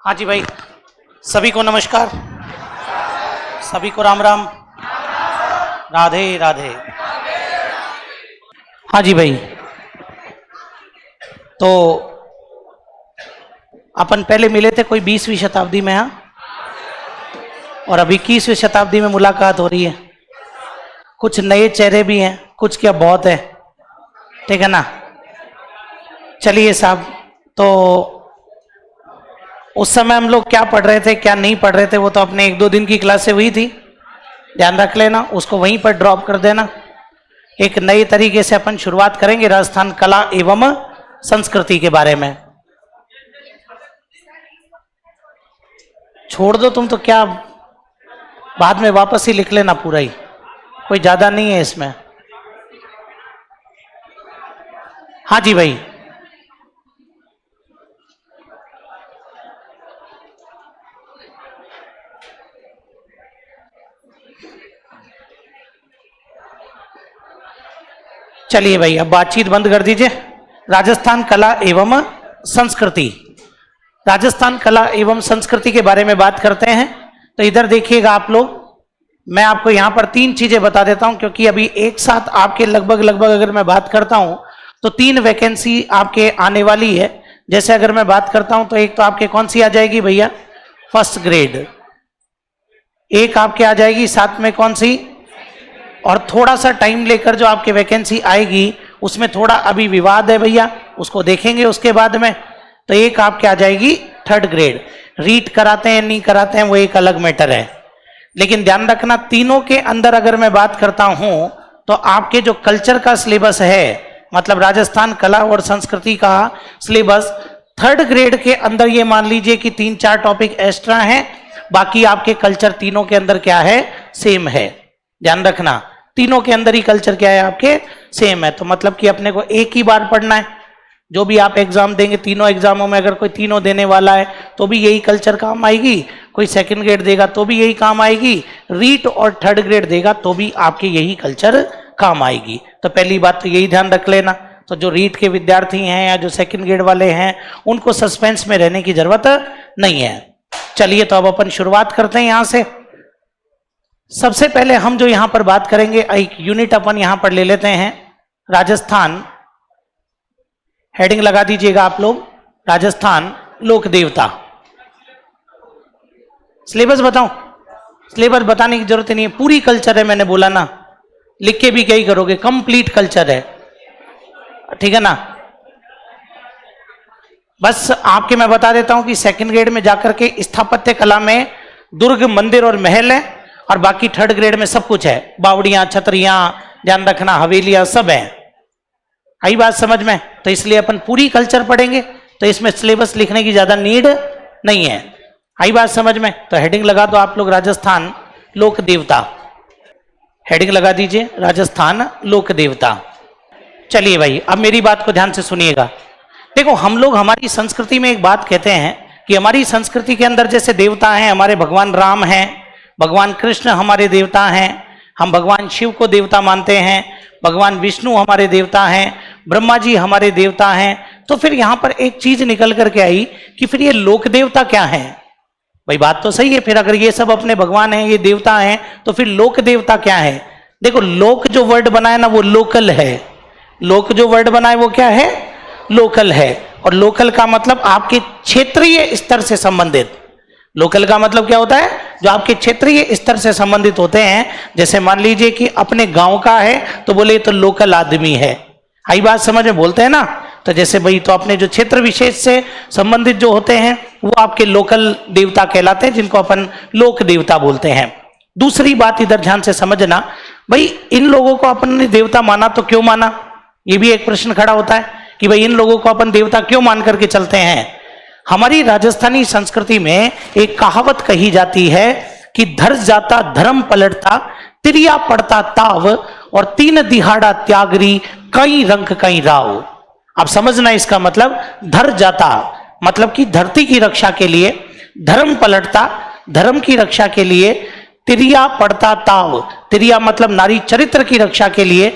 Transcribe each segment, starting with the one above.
हाँ जी भाई, सभी को नमस्कार, सभी को राम राम, राधे राधे। हाँ जी भाई, तो अपन पहले मिले थे कोई 20वीं शताब्दी में, हाँ, और अब 21वीं शताब्दी में मुलाकात हो रही है। कुछ नए चेहरे भी हैं, कुछ क्या बहुत है, ठीक है ना। चलिए साहब, तो उस समय हम लोग क्या पढ़ रहे थे क्या नहीं पढ़ रहे थे वो तो अपने 1-2 दिन की क्लास से हुई थी, ध्यान रख लेना, उसको वहीं पर ड्रॉप कर देना। एक नए तरीके से अपन शुरुआत करेंगे राजस्थान कला एवं संस्कृति के बारे में। छोड़ दो तुम तो, क्या बाद में वापस ही लिख लेना पूरा ही, कोई ज्यादा नहीं है इसमें। हाँ जी भाई, चलिए भाई अब बातचीत बंद कर दीजिए। राजस्थान कला एवं संस्कृति, राजस्थान कला एवं संस्कृति के बारे में बात करते हैं। तो इधर देखिएगा आप लोग, मैं आपको यहाँ पर 3 चीजें बता देता हूँ, क्योंकि अभी एक साथ आपके लगभग अगर मैं बात करता हूँ तो 3 वैकेंसी आपके आने वाली है। जैसे अगर मैं बात करता हूँ तो एक तो आपके कौन सी आ जाएगी भैया, फर्स्ट ग्रेड, एक आपके आ जाएगी साथ में कौन सी, और थोड़ा सा टाइम लेकर जो आपके वैकेंसी आएगी उसमें थोड़ा अभी विवाद है भैया, उसको देखेंगे उसके बाद में। तो एक आपके आ जाएगी थर्ड ग्रेड। रीट कराते हैं नहीं कराते हैं वो एक अलग मैटर है, लेकिन ध्यान रखना तीनों के अंदर अगर मैं बात करता हूं तो आपके जो कल्चर का सिलेबस है, मतलब राजस्थान कला और संस्कृति का सिलेबस थर्ड ग्रेड के अंदर ये मान लीजिए कि 3-4 टॉपिक एक्स्ट्रा हैं, बाकी आपके कल्चर तीनों के अंदर क्या है, सेम है। ध्यान रखना तीनों के अंदर ही कल्चर क्या है आपके, सेम है। तो मतलब कि अपने को एक ही बार पढ़ना है, जो भी आप एग्जाम देंगे तीनों एग्जामों में अगर कोई तीनों देने वाला है तो भी यही कल्चर काम आएगी, कोई सेकंड ग्रेड देगा तो भी यही काम आएगी, रीट और थर्ड ग्रेड देगा तो भी आपके यही कल्चर काम आएगी। तो पहली बात तो यही ध्यान रख लेना। तो जो रीट के विद्यार्थी हैं या जो सेकंड ग्रेड वाले हैं उनको सस्पेंस में रहने की जरूरत नहीं है। चलिए तो अब अपन शुरुआत करते हैं यहाँ से। सबसे पहले हम जो यहां पर बात करेंगे, एक यूनिट अपन यहां पर ले लेते हैं राजस्थान, हेडिंग लगा दीजिएगा आप लोग, राजस्थान लोक देवता। सिलेबस बताऊं, सिलेबस बताने की जरूरत नहीं है, पूरी कल्चर है, मैंने बोला ना, लिख के भी क्या ही करोगे, कंप्लीट कल्चर है, ठीक है ना। बस आपके मैं बता देता हूं कि सेकंड ग्रेड में जाकर के स्थापत्य कला में दुर्ग, मंदिर और महल है, और बाकी थर्ड ग्रेड में सब कुछ है, बावड़ियां, छतरियां, ध्यान रखना हवेलियां सब है। आई बात समझ में। तो इसलिए अपन पूरी कल्चर पढ़ेंगे, तो इसमें सिलेबस लिखने की ज्यादा नीड नहीं है। आई बात समझ में। तो हेडिंग लगा दो आप लोग, राजस्थान लोक देवता, हेडिंग लगा दीजिए राजस्थान लोक देवता। चलिए भाई अब मेरी बात को ध्यान से सुनिएगा। देखो हम लोग हमारी संस्कृति में एक बात कहते हैं कि हमारी संस्कृति के अंदर जैसे देवता हैं, हमारे भगवान राम हैं, भगवान कृष्ण हमारे देवता हैं, हम भगवान शिव को देवता मानते हैं, भगवान विष्णु हमारे देवता हैं, ब्रह्मा जी हमारे देवता हैं। तो फिर यहाँ पर एक चीज निकल करके आई कि फिर ये लोक देवता क्या है। भाई बात तो सही है, फिर अगर ये सब अपने भगवान हैं, ये देवता हैं, तो फिर लोक देवता क्या है। देखो लोक जो वर्ड बनाए ना वो लोकल है, लोक जो वर्ड बनाए वो क्या है, लोकल है। और लोकल का मतलब आपके क्षेत्रीय स्तर से संबंधित, लोकल का मतलब क्या होता है, जो आपके क्षेत्रीय स्तर से संबंधित होते हैं। जैसे मान लीजिए कि अपने गांव का है तो बोले तो लोकल आदमी है, आई बात समझ में, बोलते हैं ना। तो जैसे भाई तो अपने जो क्षेत्र विशेष से संबंधित जो होते हैं वो आपके लोकल देवता कहलाते हैं, जिनको अपन लोक देवता बोलते हैं। दूसरी बात इधर ध्यान से समझना, भाई इन लोगों को अपन ने देवता माना तो क्यों माना, ये भी एक प्रश्न खड़ा होता है कि भाई इन लोगों को अपन देवता क्यों मान करके चलते हैं। हमारी राजस्थानी संस्कृति में एक कहावत कही जाती है कि धर जाता धर्म पलटता, तिरिया पड़ता ताव, और 3 दिहाड़ा त्यागरी, कई रंग कई राव। अब समझना इसका मतलब, धर जाता मतलब कि धरती की रक्षा के लिए, धर्म पलटता धर्म की रक्षा के लिए, तिरिया पड़ता ताव, तिरिया मतलब नारी चरित्र की रक्षा के लिए,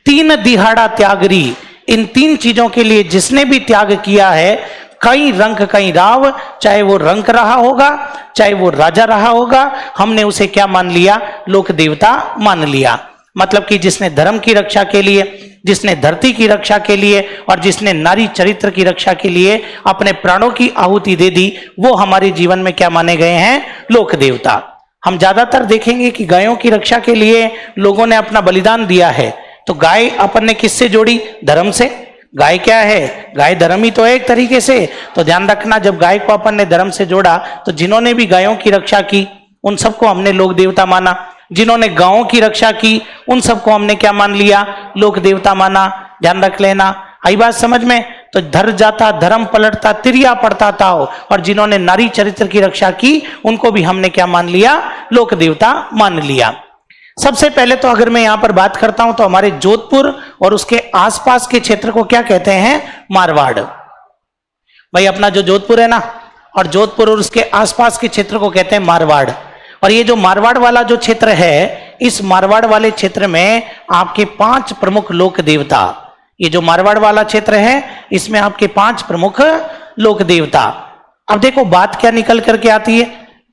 3 दिहाड़ा त्यागरी, इन 3 चीजों के लिए जिसने भी त्याग किया है, कई रंग कई राव, चाहे वो रंक रहा होगा, चाहे वो राजा रहा होगा, हमने उसे क्या मान लिया? लोक देवता मान लिया। मतलब कि जिसने धर्म की रक्षा के लिए, जिसने धरती की रक्षा के लिए और जिसने नारी चरित्र की रक्षा के लिए अपने प्राणों की आहुति दे दी, वो हमारे जीवन में क्या माने गए हैं? लोक देवता। हम ज्यादातर देखेंगे कि गायों की रक्षा के लिए लोगों ने अपना बलिदान दिया है। तो गाय अपन ने किससे जोड़ी? धर्म से। गाय क्या है? गाय धर्म ही तो है एक तरीके से। तो ध्यान रखना, जब गाय को अपन ने धर्म से जोड़ा तो जिन्होंने भी गायों की रक्षा की उन सबको हमने लोक देवता माना, जिन्होंने गांवों की रक्षा की उन सबको हमने क्या मान लिया? लोक देवता माना। ध्यान रख लेना। आई बात समझ में? तो धर जाता धर्म पलटता तिरिया पड़ता था, और जिन्होंने नारी चरित्र की रक्षा की उनको भी हमने क्या मान लिया? लोक देवता मान लिया। सबसे पहले तो अगर मैं यहां पर बात करता हूं तो हमारे जोधपुर और उसके आसपास के क्षेत्र को क्या कहते हैं? मारवाड़। भाई अपना जो जोधपुर है ना, और जोधपुर और उसके आसपास के क्षेत्र को कहते हैं मारवाड़। और ये जो मारवाड़ वाला जो क्षेत्र है, इस मारवाड़ वाले क्षेत्र में आपके 5 प्रमुख लोक देवता, ये जो मारवाड़ वाला क्षेत्र है इसमें आपके 5 प्रमुख लोक देवता। अब देखो बात क्या निकल करके आती है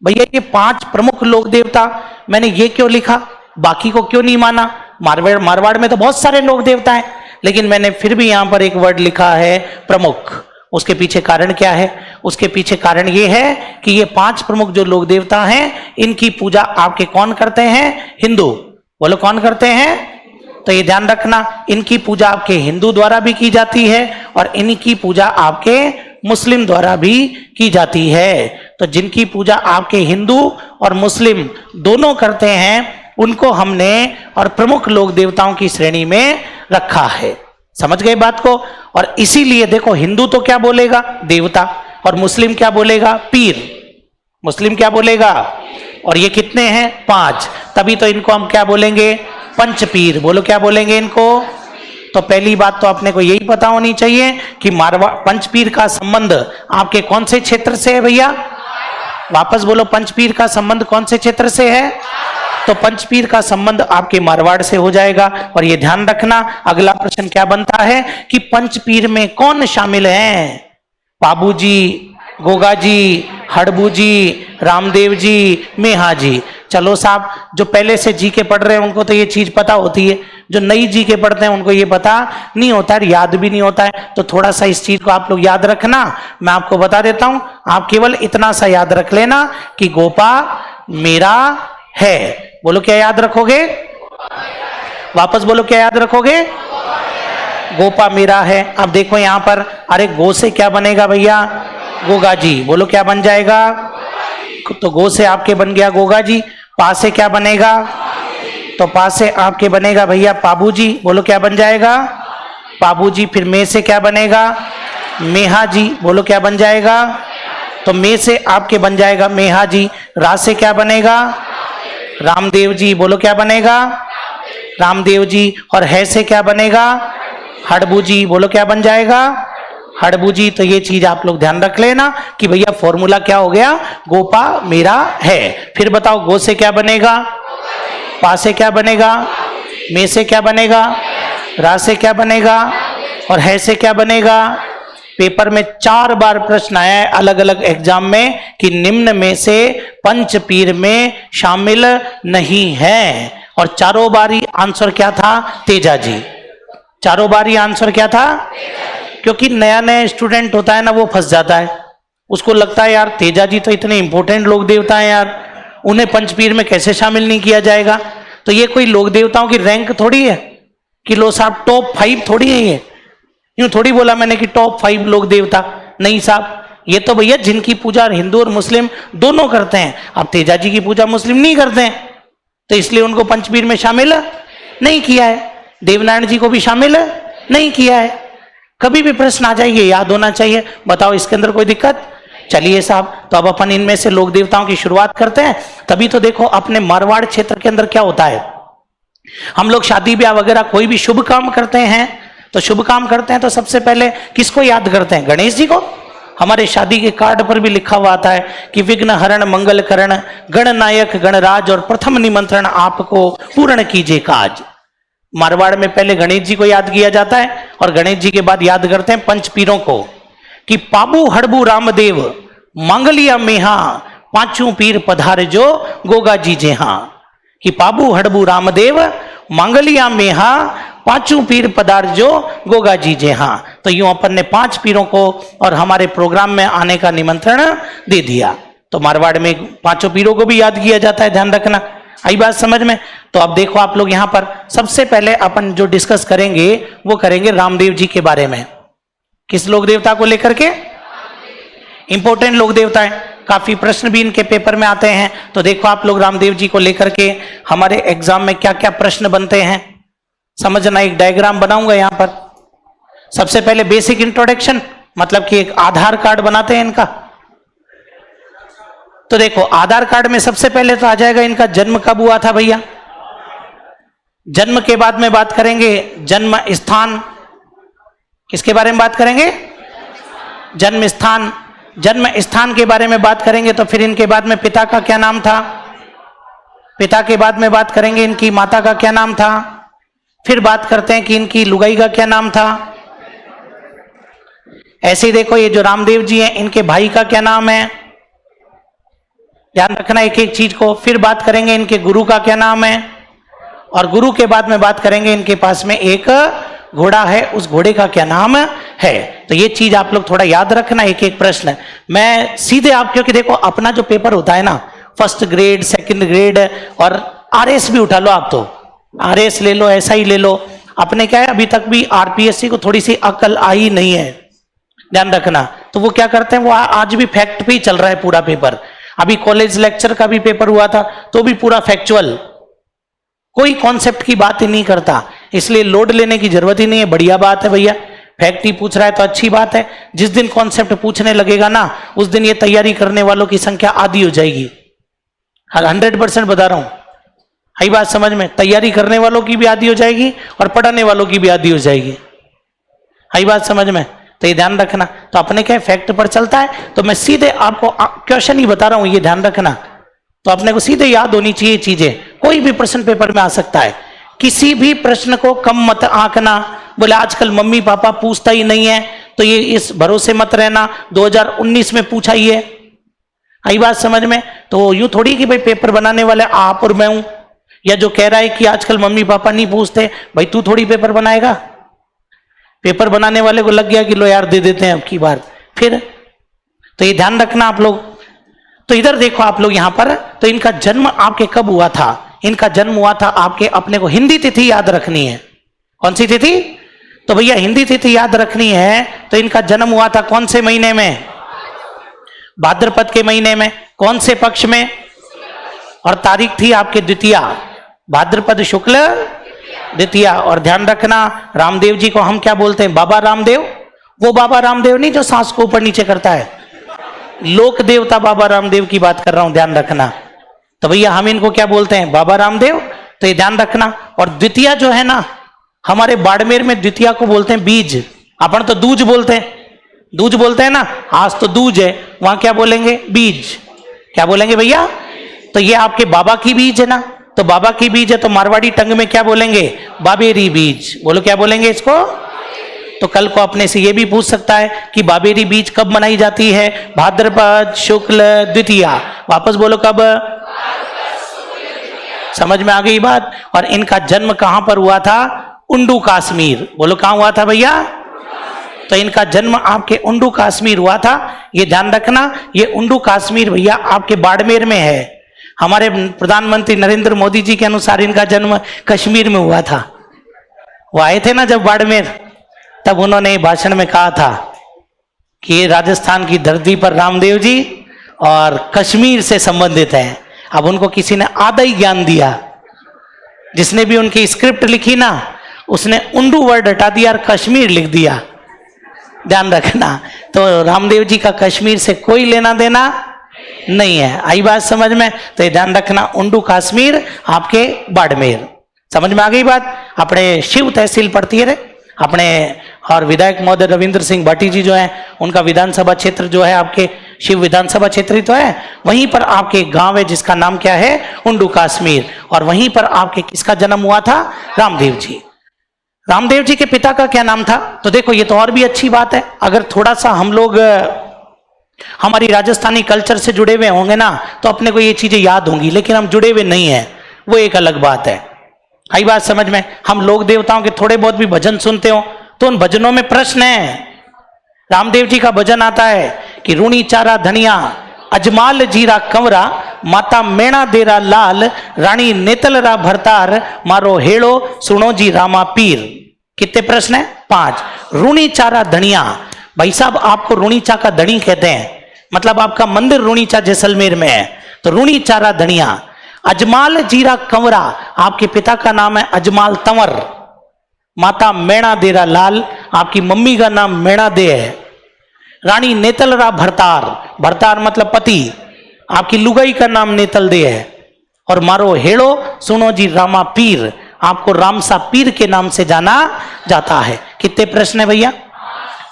भैया, ये 5 प्रमुख लोक देवता मैंने ये क्यों लिखा, बाकी को क्यों नहीं माना? मारवाड़ में तो बहुत सारे लोक देवता हैं, लेकिन मैंने फिर भी यहां पर एक वर्ड लिखा है प्रमुख। उसके पीछे कारण क्या है? उसके पीछे कारण ये है कि ये 5 प्रमुख जो लोक देवता हैं, इनकी पूजा आपके कौन करते हैं? हिंदू। बोलो कौन करते हैं? तो ये ध्यान रखना, इनकी पूजा आपके हिंदू द्वारा भी की जाती है और इनकी पूजा आपके मुस्लिम द्वारा भी की जाती है। तो जिनकी पूजा आपके हिंदू और मुस्लिम दोनों करते हैं, उनको हमने और प्रमुख लोक देवताओं की श्रेणी में रखा है। समझ गए बात को? और इसीलिए देखो, हिंदू तो क्या बोलेगा? देवता। और मुस्लिम क्या बोलेगा? पीर। मुस्लिम क्या बोलेगा? और ये कितने हैं? 5। तभी तो इनको हम क्या बोलेंगे? पंचपीर। बोलो क्या बोलेंगे इनको? तो पहली बात तो अपने को यही पता होनी चाहिए कि मारवाड़ पंचपीर का संबंध आपके कौन से क्षेत्र से है भैया? वापस बोलो, पंचपीर का संबंध कौन से क्षेत्र से है? तो पंचपीर का संबंध आपके मारवाड़ से हो जाएगा। और ये ध्यान रखना, अगला प्रश्न क्या बनता है कि पंचपीर में कौन शामिल है? बाबूजी, गोगाजी, हड़बूजी, रामदेव जी, मेहा जी। चलो साहब, जो पहले से जी के पढ़ रहे हैं उनको तो ये चीज पता होती है, जो नई जी के पढ़ते हैं उनको ये पता नहीं होता है, याद भी नहीं होता है। तो थोड़ा सा इस चीज को आप लोग याद रखना। मैं आपको बता देता हूं, आप केवल इतना सा याद रख लेना कि गोपा मेरा है। बोलो क्या याद रखोगे? वापस बोलो क्या याद रखोगे? गोपा मेरा है। अब देखो यहां पर, अरे गो से क्या बनेगा भैया? गोगा जी। बोलो क्या बन जाएगा? तो गो से आपके बन गया गोगा जी। पा से क्या बनेगा? तो पा से आपके बनेगा भैया पाबू जी। बोलो क्या बन जाएगा? पाबू जी। फिर मे से क्या बनेगा? मेहा जी। बोलो क्या बन जाएगा? तो मे से आपके बन जाएगा मेहा जी। रा से क्या बनेगा? रामदेव जी। बोलो क्या बनेगा? रामदेव जी। और है से क्या बनेगा? हड़बू जी। बोलो क्या बन जाएगा? हड़बू जी। तो ये चीज आप लोग ध्यान रख लेना कि भैया फॉर्मूला क्या हो गया? गोपा मेरा है। फिर बताओ गो से क्या बनेगा? पा से क्या बनेगा? मे से क्या बनेगा? रा से क्या बनेगा? और है से क्या बनेगा? पेपर में 4 बार प्रश्न आया है अलग अलग एग्जाम में कि निम्न में से पंचपीर में शामिल नहीं है। और चारों बारी आंसर क्या था? तेजा जी। चारों बारी आंसर क्या था? क्योंकि नया नया स्टूडेंट होता है ना, वो फंस जाता है। उसको लगता है यार तेजा जी तो इतने इंपॉर्टेंट लोक देवता हैं यार, उन्हें पंचपीर में कैसे शामिल नहीं किया जाएगा? तो ये कोई लोक देवताओं की रैंक थोड़ी है कि लो साहब टॉप 5 थोड़ी है। ये यूं थोड़ी बोला मैंने कि टॉप 5 लोक देवता। नहीं साहब, ये तो भैया जिनकी पूजा हिंदू और मुस्लिम दोनों करते हैं। अब तेजा जी की पूजा मुस्लिम नहीं करते हैं, तो इसलिए उनको पंचपीर में शामिल नहीं किया है। देवनारायण जी को भी शामिल नहीं किया है। कभी भी प्रश्न आ जाए ये याद होना चाहिए। बताओ इसके अंदर कोई दिक्कत? चलिए साहब, तो अब अपन इनमें से लोक देवताओं की शुरुआत करते हैं। तभी तो देखो अपने मारवाड़ क्षेत्र के अंदर क्या होता है, हम लोग शादी ब्याह वगैरह कोई भी शुभ काम करते हैं, तो शुभ काम करते हैं तो सबसे पहले किसको याद करते हैं? गणेश जी को। हमारे शादी के कार्ड पर भी लिखा हुआ आता है कि विघ्न हरण मंगल करण गणनायक गणराज और प्रथम निमंत्रण आपको पूर्ण कीजिए काज। मारवाड़ में पहले गणेश जी को याद किया जाता है और गणेश जी के बाद याद करते हैं पंचपीरों को कि पाबू हड़बू रामदेव मांगलिया मेहा पांचों पीर पधार जो गोगा जी जेहा। कि पाबू हड़बू रामदेव मांगलिया मेहा पांचों पीर पधार जो गोगा जी जेहा। तो यूं अपन ने 5 पीरों को और हमारे प्रोग्राम में आने का निमंत्रण दे दिया। तो मारवाड़ में 5 पीरों को भी याद किया जाता है, ध्यान रखना। आई बात समझ में? तो अब देखो आप लोग यहां पर सबसे पहले अपन जो डिस्कस करेंगे वो करेंगे रामदेव जी के बारे में। किस लोक देवता को लेकर के? इंपॉर्टेंट लोक देवता है, काफी प्रश्न भी इनके पेपर में आते हैं। तो देखो आप लोग रामदेव जी को लेकर के हमारे एग्जाम में क्या क्या प्रश्न बनते हैं समझना। एक डायग्राम बनाऊंगा यहां पर। सबसे पहले बेसिक इंट्रोडक्शन, मतलब कि एक आधार कार्ड बनाते हैं इनका। तो देखो आधार कार्ड में सबसे पहले तो आ जाएगा इनका जन्म कब हुआ था भैया। जन्म के बाद में बात करेंगे जन्म स्थान। किसके बारे में बात करेंगे? जन्म स्थान। जन्म स्थान के बारे में बात करेंगे तो फिर इनके बाद में पिता का क्या नाम था, पिता के बाद में बात करेंगे इनकी माता का क्या नाम था, फिर बात करते हैं कि इनकी लुगाई का क्या नाम था। ऐसे ही देखो ये जो रामदेव जी हैं इनके भाई का क्या नाम है, ध्यान रखना एक एक चीज को। फिर बात करेंगे इनके गुरु का क्या नाम है, और गुरु के बाद में बात करेंगे इनके पास में एक घोड़ा है, उस घोड़े का क्या नाम है। तो ये चीज आप लोग थोड़ा याद रखना, एक एक प्रश्न। मैं सीधे आप, क्योंकि देखो अपना जो पेपर होता है ना, फर्स्ट ग्रेड, सेकंड ग्रेड और आरएस भी उठा लो आप, तो आरएस ले लो, ऐसा ही ले लो। अपने क्या है अभी तक भी आरपीएससी को थोड़ी सी अकल आई नहीं है, ध्यान रखना। तो वो क्या करते हैं, वो आज भी फैक्ट पे ही चल रहा है पूरा पेपर। अभी कॉलेज लेक्चर का भी पेपर हुआ था तो भी पूरा फैक्चुअल, कोई कॉन्सेप्ट की बात ही नहीं करता, इसलिए लोड लेने की जरूरत ही नहीं है। बढ़िया बात है भैया, फैक्ट ही पूछ रहा है तो अच्छी बात है। जिस दिन कॉन्सेप्ट पूछने लगेगा ना, उस दिन ये तैयारी करने वालों की संख्या आधी हो जाएगी। 100% बता रहा हूं, आई बात समझ में? तैयारी करने वालों की भी आधी हो जाएगी और पढ़ाने वालों की भी आधी हो जाएगी। आई बात समझ में? तो ये ध्यान रखना। तो अपने क्या फैक्ट पर चलता है, तो मैं सीधे आपको क्वेश्चन ही बता रहा हूं, ये ध्यान रखना। तो अपने को सीधे याद होनी चाहिए चीजें, कोई भी प्रश्न पेपर में आ सकता है। किसी भी प्रश्न को कम मत आंकना, बोले आजकल मम्मी पापा पूछता ही नहीं है तो ये इस भरोसे मत रहना 2019 में पूछा ही है। आई बात समझ में? तो यूं थोड़ी कि भाई पेपर बनाने वाले आप और मैं हूं, या जो कह रहा है कि आजकल मम्मी पापा नहीं पूछते, भाई तू थोड़ी पेपर बनाएगा। पेपर बनाने वाले को लग गया कि लो यार दे देते हैं अब की बार फिर। तो ये ध्यान रखना आप लोग। तो इधर देखो आप लोग यहां पर, तो इनका जन्म आपके कब हुआ था? इनका जन्म हुआ था आपके, अपने को हिंदी तिथि याद रखनी है। कौन सी तिथि? तो भैया हिंदी तिथि याद रखनी है। तो इनका जन्म हुआ था कौन से महीने में? भाद्रपद के महीने में। कौन से पक्ष में? और तारीख थी आपके द्वितीया, भाद्रपद शुक्ल द्वितीया। और ध्यान रखना रामदेव जी को हम क्या बोलते हैं? बाबा रामदेव। वो बाबा रामदेव नहीं जो सांस को ऊपर नीचे करता है, लोक देवता बाबा रामदेव की बात कर रहा हूं, ध्यान रखना। तो भैया हम इनको क्या बोलते हैं? बाबा रामदेव। तो ये ध्यान रखना। और द्वितीया जो है ना, हमारे बाड़मेर में द्वितीया को बोलते हैं बीज। अपन तो दूज बोलते हैं, दूज बोलते हैं ना, आज तो दूज है, वहां क्या बोलेंगे? बीज। क्या बोलेंगे भैया? तो ये आपके बाबा की बीज है ना, तो बाबा की बीज है तो मारवाड़ी टंग में क्या बोलेंगे? बाबेरी बीज। बोलो क्या बोलेंगे इसको? तो कल को अपने से ये भी पूछ सकता है कि बाबेरी बीज कब मनाई जाती है? भाद्रपद शुक्ल द्वितीया। वापस बोलो कब? समझ में आ गई बात? और इनका जन्म कहां पर हुआ था? उंडू कश्मीर। बोलो कहां हुआ था भैया? तो इनका जन्म आपके उंडू कश्मीर हुआ था। ये ध्यान रखना, ये उंडू कश्मीर भैया आपके बाड़मेर में है। हमारे प्रधानमंत्री नरेंद्र मोदी जी के अनुसार इनका जन्म कश्मीर में हुआ था। वो आए थे ना जब बाड़मेर, तब उन्होंने भाषण में कहा था कि ये राजस्थान की धरती पर रामदेव जी और कश्मीर से संबंधित हैं। अब उनको किसी ने आधा ही ज्ञान दिया, जिसने भी उनकी स्क्रिप्ट लिखी ना, उसने उंडू वर्ड हटा दिया और कश्मीर लिख दिया। ध्यान रखना। तो रामदेव जी का कश्मीर से कोई लेना देना नहीं है। आई बात समझ में? तो ये ध्यान रखना, उंडू कश्मीर आपके बाड़मेर। समझ में आ गई बात? अपने शिव तहसील पड़ती है रे अपने, और विधायक महोदय रविंद्र सिंह भाटी जी जो हैं, उनका विधानसभा क्षेत्र जो है आपके शिव विधानसभा क्षेत्र ही तो है। वहीं पर आपके गांव है जिसका नाम क्या है? उंडू कश्मीर। और वहीं पर आपके किसका जन्म हुआ था? रामदेव जी। रामदेव जी के पिता का क्या नाम था? तो देखो ये तो और भी अच्छी बात है, अगर थोड़ा सा हम लोग हमारी राजस्थानी कल्चर से जुड़े हुए होंगे ना तो अपने को ये चीजें याद होंगी, लेकिन हम जुड़े हुए नहीं है, वो एक अलग बात है। आई बात समझ में? हम लोग देवताओं के थोड़े बहुत भी भजन सुनते हो तो उन भजनों में प्रश्न है। रामदेव जी का भजन आता है कि रूणी चारा धनिया, अजमाल जीरा कंवरा, माता मेणा देरा लाल, रानी नेतलरा भरतार, मारो हेड़ो सुनो जी रामा पीर। कितने प्रश्न है? 5। रूणी चारा धनिया, भाई साहब आपको रूणीचा का धनी कहते हैं, मतलब आपका मंदिर रूणीचा जैसलमेर में है, तो रूणी चारा धनिया। अजमाल जीरा कंवरा, आपके पिता का नाम है अजमाल तंवर। माता मेणा देरा लाल, आपकी मम्मी का नाम मेणा दे है। रानी नेतलरा भरतार, भरतार मतलब पति, आपकी लुगाई का नाम नेतल दे है। और मारो हेड़ो सुनो जी रामा पीर, आपको रामसा पीर के नाम से जाना जाता है। कितने प्रश्न है भैया?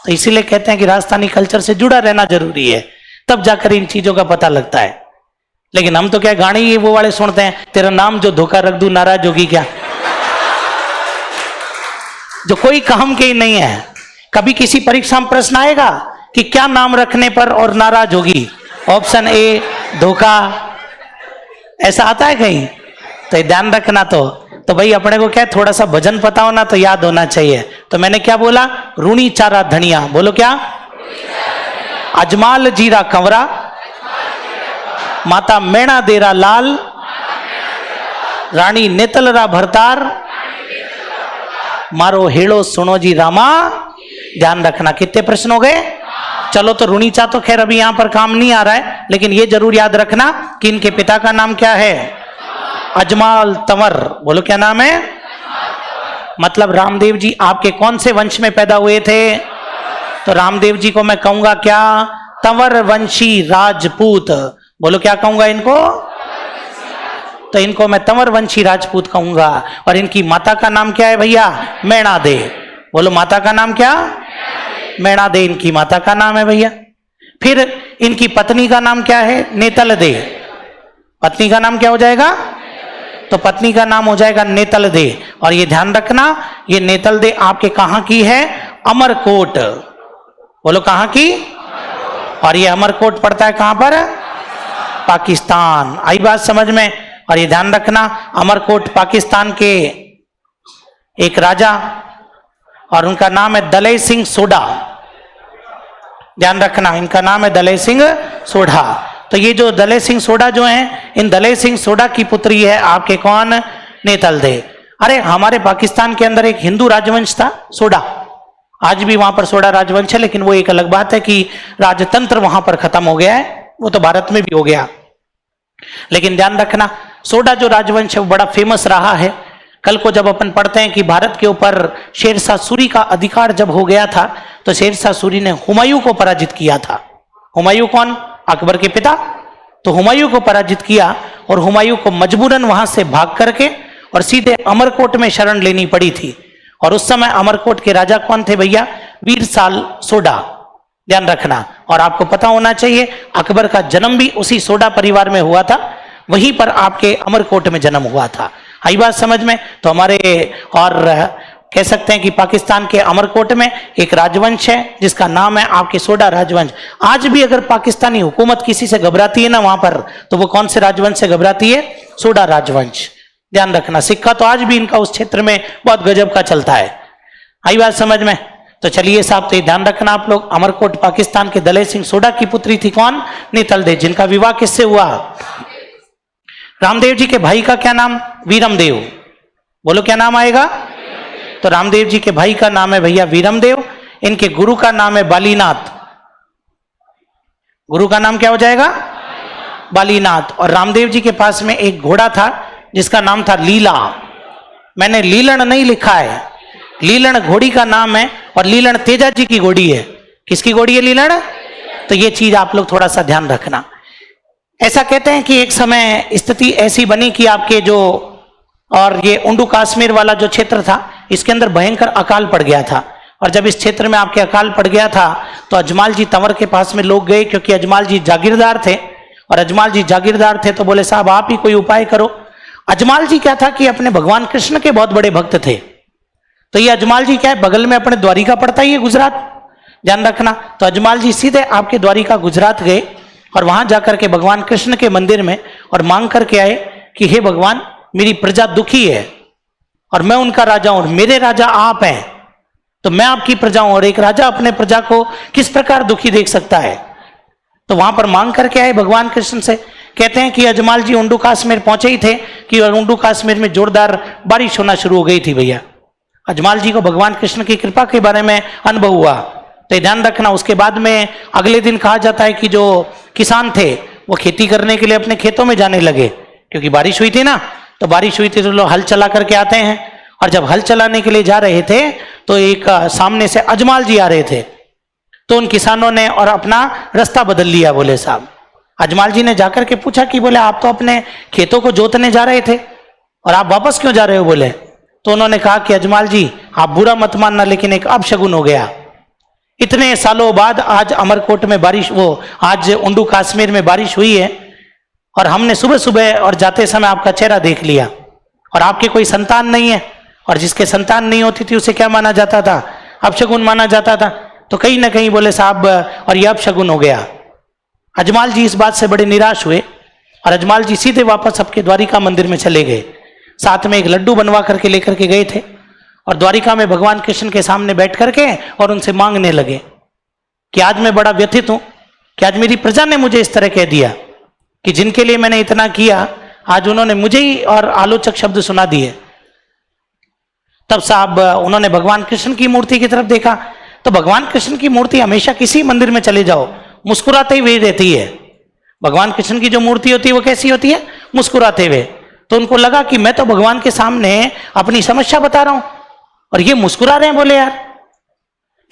तो इसीलिए कहते हैं कि राजस्थानी कल्चर से जुड़ा रहना जरूरी है, तब जाकर इन चीजों का पता लगता है। लेकिन हम तो क्या गाने ये वो वाले सुनते हैं, तेरा नाम जो धोखा रख दूं नाराज होगी क्या, जो कोई काम के ही नहीं है। कभी किसी परीक्षा में प्रश्न आएगा कि क्या नाम रखने पर और नाराज होगी? ऑप्शन ए धोखा, ऐसा आता है कहीं? तो ध्यान रखना। तो भाई अपने को क्या थोड़ा सा भजन पता होना तो याद होना चाहिए। तो मैंने क्या बोला? रूणी चारा धनिया, बोलो क्या? अजमाल जीरा कंवरा, माता मेणा देरा लाल, रानी नेतलरा भरतार, मारो हेड़ो सुनो जी रामा। ध्यान रखना। कितने प्रश्न हो गए? चलो तो रूणीचा तो खैर अभी यहां पर काम नहीं आ रहा है, लेकिन ये जरूर याद रखना कि इनके पिता का नाम क्या है? अजमाल तंवर। बोलो क्या नाम है? मतलब रामदेव जी आपके कौन से वंश में पैदा हुए थे? तो रामदेव जी को मैं कहूंगा क्या? तंवर वंशी राजपूत। बोलो क्या कहूंगा इनको? तो इनको मैं तंवर वंशी राजपूत कहूंगा। और इनकी माता का नाम क्या है भैया? मेणा दे। बोलो माता का नाम क्या? मेणा दे इनकी माता का नाम है भैया। फिर इनकी पत्नी का नाम क्या है? नेतल दे। पत्नी का नाम क्या हो जाएगा? तो पत्नी का नाम हो जाएगा नेतल दे। और ये ध्यान रखना, ये नेतल दे आपके कहां की है? अमरकोट। बोलो कहां की? और ये अमरकोट पड़ता है कहां पर? पाकिस्तान। आई बात समझ में? और ये ध्यान रखना, अमरकोट पाकिस्तान के एक राजा और उनका नाम है दलय सिंह सोढ़ा। ध्यान रखना, इनका नाम है दलय सिंह सोढ़ा। तो ये जो दलय सिंह सोढ़ा जो हैं, इन दलय सिंह सोढ़ा की पुत्री है आपके कौन? नेतल दे। अरे हमारे पाकिस्तान के अंदर एक हिंदू राजवंश था सोढ़ा, आज भी वहां पर सोढ़ा राजवंश है, लेकिन वो एक अलग बात है कि राजतंत्र वहां पर खत्म हो गया है, वो तो भारत में भी हो गया। लेकिन ध्यान रखना, सोढ़ा जो राजवंश है वो बड़ा फेमस रहा है। कल को जब अपन पढ़ते हैं कि भारत के ऊपर शेरशाह सूरी का अधिकार जब हो गया था, तो शेरशाह सूरी ने हुमायूं को पराजित किया था। हुमायूं कौन? अकबर के पिता। तो हुमायूं को पराजित किया और हुमायूं को मजबूरन वहां से भाग करके और सीधे अमरकोट में शरण लेनी पड़ी थी। और उस समय अमरकोट के राजा कौन थे भैया? वीरसाल सोढ़ा। ध्यान रखना। और आपको पता होना चाहिए अकबर का जन्म भी उसी सोढ़ा परिवार में हुआ था, वहीं पर आपके अमरकोट में जन्म हुआ था। आई बात समझ में? तो हमारे और कह सकते हैं कि पाकिस्तान के अमरकोट में एक राजवंश है जिसका नाम है आपके सोढ़ा राजवंश। आज भी अगर पाकिस्तानी हुकूमत किसी से घबराती है ना वहां पर, तो वो कौन से राजवंश से घबराती है? सोढ़ा राजवंश। ध्यान रखना, सिक्का तो आज भी इनका उस क्षेत्र में बहुत गजब का चलता है। आई बात समझ में? तो चलिए साहब, तो ध्यान रखना आप लोग, अमरकोट पाकिस्तान के दलय सिंह सोढ़ा की पुत्री थी कौन? नेतल दे, जिनका विवाह किससे हुआ? रामदेव जी के भाई का क्या नाम? वीरमदेव। बोलो क्या नाम आएगा? तो रामदेव जी के भाई का नाम है भैया वीरमदेव। इनके गुरु का नाम है बालीनाथ। गुरु का नाम क्या हो जाएगा? बालीनाथ। और रामदेव जी के पास में एक घोड़ा था जिसका नाम था लीला। मैंने लीलन नहीं लिखा है, लीलन घोड़ी का नाम है और लीलन तेजा जी की घोड़ी है। किसकी घोड़ी है लीलन? तो ये चीज आप लोग थोड़ा सा ध्यान रखना। ऐसा कहते हैं कि एक समय स्थिति ऐसी बनी कि आपके जो और ये उंडू कश्मीर वाला जो क्षेत्र था, इसके अंदर भयंकर अकाल पड़ गया था। और जब इस क्षेत्र में आपके अकाल पड़ गया था तो अजमाल जी तंवर के पास में लोग गए, क्योंकि अजमाल जी जागीरदार थे। और अजमाल जी जागीरदार थे तो बोले साहब आप ही कोई उपाय करो। अजमाल जी क्या था कि अपने भगवान कृष्ण के बहुत बड़े भक्त थे। तो ये अजमाल जी क्या है, बगल में अपने द्वारिका पड़ता ही है, गुजरात, ध्यान रखना। तो अजमाल जी सीधे आपके द्वारिका गुजरात गए और वहां जाकर के भगवान कृष्ण के मंदिर में और मांग करके आए कि हे भगवान, मेरी प्रजा दुखी है और मैं उनका राजा हूं, मेरे राजा आप हैं, तो मैं आपकी प्रजा हूं और एक राजा अपने प्रजा को किस प्रकार दुखी देख सकता है। तो वहां पर मांग करके आए भगवान कृष्ण से। कहते हैं कि अजमाल जी उंडू काश्मीर पहुंचे ही थे कि उंडू काश्मीर में जोरदार बारिश होना शुरू हो गई थी। भैया अजमाल जी को भगवान कृष्ण की कृपा के बारे में अनुभव हुआ, तो ध्यान रखना। उसके बाद में अगले दिन कहा जाता है कि जो किसान थे वो खेती करने के लिए अपने खेतों में जाने लगे, क्योंकि बारिश हुई थी ना, तो बारिश हुई थी तो लोग हल चला करके आते हैं, और जब हल चलाने के लिए जा रहे थे तो एक सामने से अजमाल जी आ रहे थे, तो उन किसानों ने और अपना रास्ता बदल लिया। बोले साहब, अजमाल जी ने जाकर के पूछा कि बोले आप तो अपने खेतों को जोतने जा रहे थे और आप वापस क्यों जा रहे हो? बोले तो उन्होंने कहा कि अजमाल जी आप बुरा मत मानना, लेकिन एक अपशगुन हो गया। इतने सालों बाद आज अमरकोट में बारिश, आज उंडू काश्मीर में बारिश हुई है और हमने सुबह सुबह और जाते समय आपका चेहरा देख लिया और आपके कोई संतान नहीं है, और जिसके संतान नहीं होती थी उसे क्या माना जाता था? अपशगुन माना जाता था। तो कहीं ना कहीं बोले साहब और यह अपशगुन हो गया। अजमाल जी इस बात से बड़े निराश हुए और अजमाल जी सीधे वापस आपके द्वारिका मंदिर में चले गए। साथ में एक लड्डू बनवा करके लेकर के गए थे और द्वारिका में भगवान कृष्ण के सामने बैठ करके और उनसे मांगने लगे कि आज मैं बड़ा व्यथित हूं कि आज मेरी प्रजा ने मुझे इस तरह कह दिया कि जिनके लिए मैंने इतना किया आज उन्होंने मुझे ही और आलोचक शब्द सुना दिए। तब साहब उन्होंने भगवान कृष्ण की मूर्ति की तरफ देखा, तो भगवान कृष्ण की मूर्ति हमेशा किसी मंदिर में चले जाओ मुस्कुराते हुए रहती है। भगवान कृष्ण की जो मूर्ति होती है वो कैसी होती है? मुस्कुराते हुए। तो उनको लगा कि मैं तो भगवान के सामने अपनी समस्या बता रहा हूं और ये मुस्कुरा रहे हैं। बोले यार,